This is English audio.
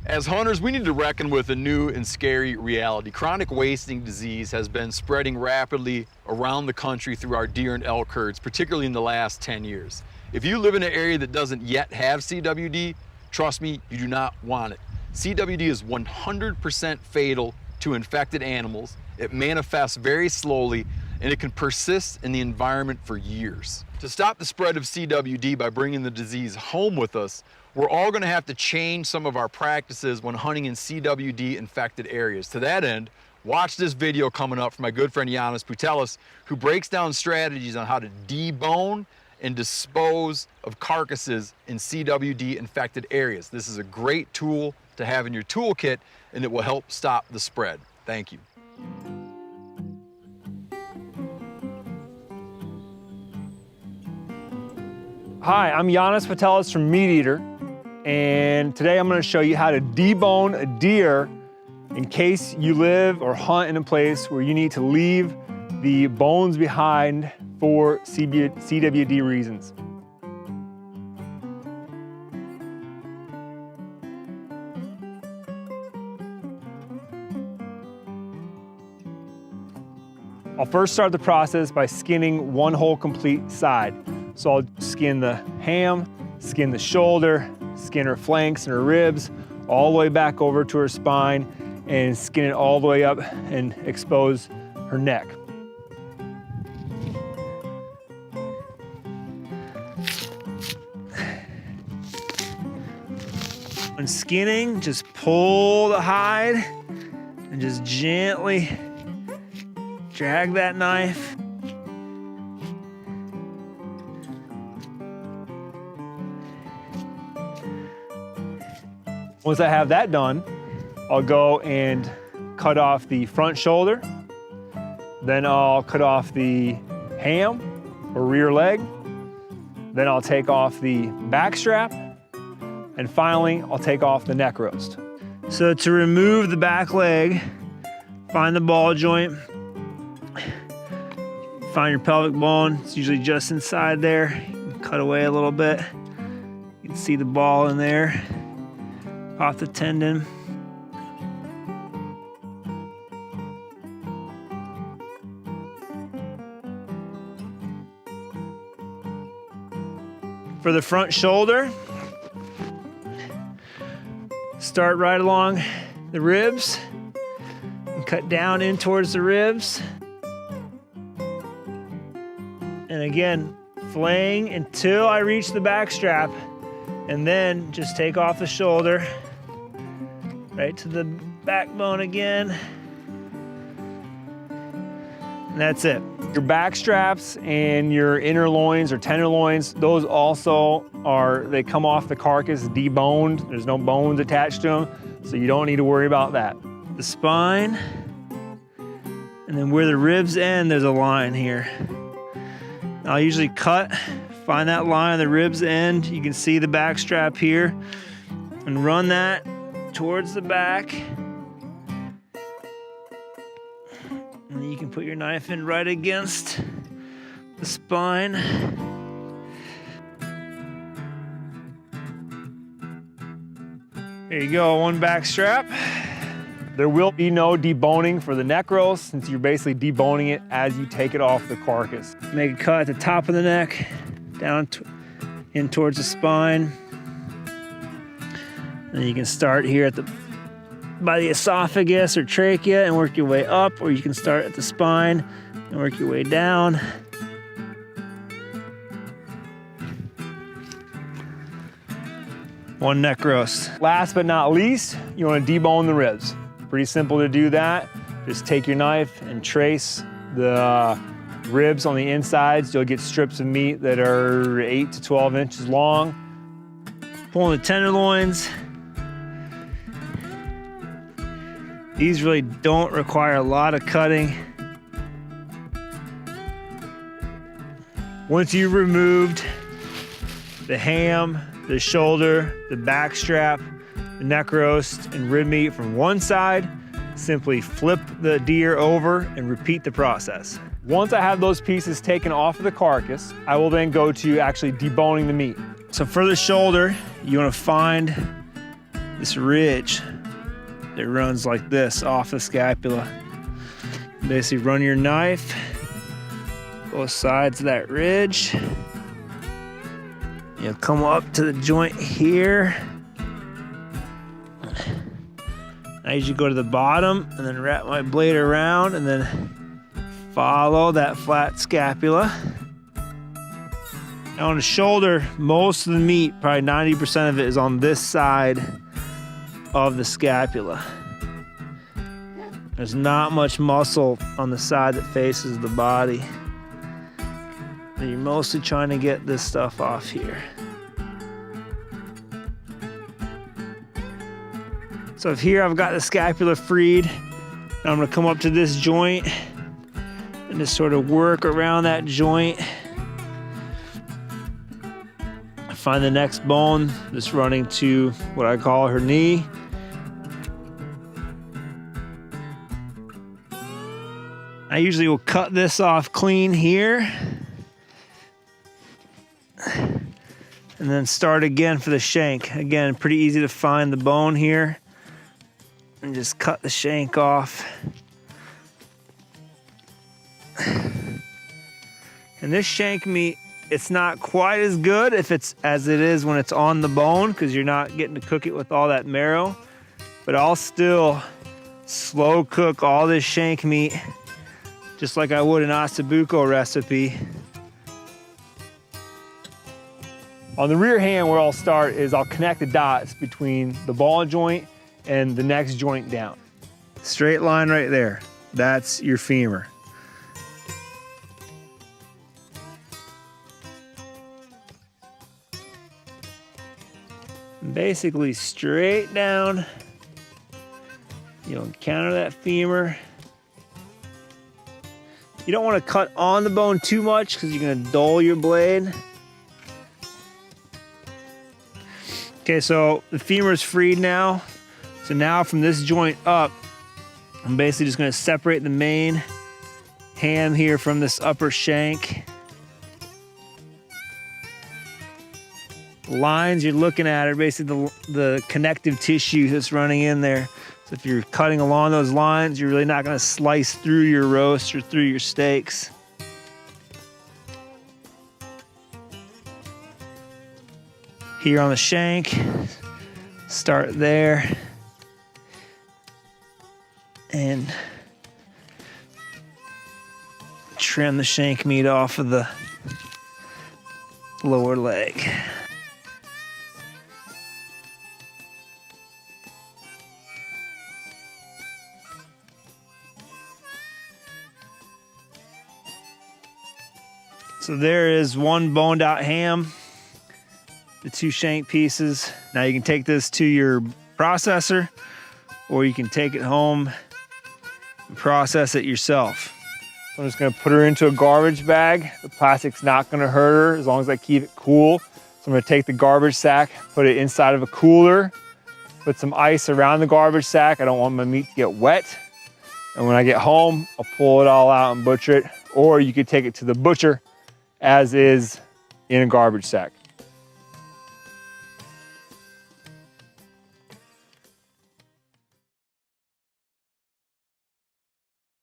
As hunters, we need to reckon with a new and scary reality. Chronic wasting disease has been spreading rapidly around the country through our deer and elk herds, particularly in the last 10 years. If you live in an area that doesn't yet have CWD, trust me, you do not want it. CWD is 100% fatal to infected animals. It manifests very slowly, and it can persist in the environment for years. To stop the spread of CWD by bringing the disease home with us, we're all gonna have to change some of our practices when hunting in CWD infected areas. To that end, watch this video coming up from my good friend Janis Putelis, who breaks down strategies on how to debone and dispose of carcasses in CWD infected areas. This is a great tool to have in your toolkit, and it will help stop the spread. Thank you. Hi, I'm Janis Putelis from MeatEater, and today I'm going to show you how to debone a deer in case you live or hunt in a place where you need to leave the bones behind for CWD reasons. I'll first start the process by skinning one whole complete side. So I'll skin the ham, skin the shoulder, skin her flanks and her ribs, all the way back over to her spine, and skin it all the way up and expose her neck. When skinning, just pull the hide and just gently drag that knife. Once I have that done, I'll go and cut off the front shoulder. Then I'll cut off the ham or rear leg. Then I'll take off the back strap. And finally, I'll take off the neck roast. So to remove the back leg, find the ball joint. Find your pelvic bone, it's usually just inside there. You can cut away a little bit. You can see the ball in there, off the tendon. For the front shoulder, start right along the ribs and cut down in towards the ribs. And again, flaying until I reach the back strap, and then just take off the shoulder, right to the backbone again. And that's it. Your back straps and your inner loins or tenderloins, those also they come off the carcass deboned. There's no bones attached to them, so you don't need to worry about that. The spine, and then where the ribs end, there's a line here. I'll usually find that line on the ribs end. You can see the back strap here, and run that towards the back. And then you can put your knife in right against the spine. There you go, one back strap. There will be no deboning for the neck roast, since you're basically deboning it as you take it off the carcass. Make a cut at the top of the neck, down in towards the spine. And then you can start here by the esophagus or trachea and work your way up, or you can start at the spine and work your way down. One neck roast. Last but not least, you want to debone the ribs. Pretty simple to do that. Just take your knife and trace the ribs on the insides. You'll get strips of meat that are 8 to 12 inches long. Pulling the tenderloins. These really don't require a lot of cutting. Once you've removed the ham, the shoulder, the back strap, the neck roast, and rib meat from one side, simply flip the deer over and repeat the process. Once I have those pieces taken off of the carcass, I will then go to actually deboning the meat. So for the shoulder, you want to find this ridge that runs like this off the scapula. Basically run your knife both sides of that ridge. You'll come up to the joint here. I usually go to the bottom and then wrap my blade around and then follow that flat scapula. Now on the shoulder, most of the meat, probably 90% of it, is on this side of the scapula. There's not much muscle on the side that faces the body. And you're mostly trying to get this stuff off here. So if here I've got the scapula freed, now I'm gonna come up to this joint and just sort of work around that joint. Find the next bone that's running to what I call her knee. I usually will cut this off clean here and then start again for the shank. Again, pretty easy to find the bone here and just cut the shank off. And this shank meat, it's not quite as good as it is when it's on the bone, because you're not getting to cook it with all that marrow. But I'll still slow cook all this shank meat just like I would an ossobuco recipe. On the rear hand, where I'll start is I'll connect the dots between the ball joint and the next joint down. Straight line right there, that's your femur. Basically straight down, you'll encounter that femur. You don't want to cut on the bone too much because you're going to dull your blade. Okay, so the femur is freed now. So now from this joint up, I'm basically just going to separate the main ham here from this upper shank. Lines you're looking at are basically the connective tissue that's running in there. So if you're cutting along those lines, you're really not going to slice through your roast or through your steaks. Here on the shank, start there and trim the shank meat off of the lower leg. So there is one boned out ham, the two shank pieces. Now you can take this to your processor, or you can take it home and process it yourself. So I'm just gonna put her into a garbage bag. The plastic's not gonna hurt her as long as I keep it cool. So I'm gonna take the garbage sack, put it inside of a cooler, put some ice around the garbage sack. I don't want my meat to get wet. And when I get home, I'll pull it all out and butcher it. Or you could take it to the butcher as is in a garbage sack.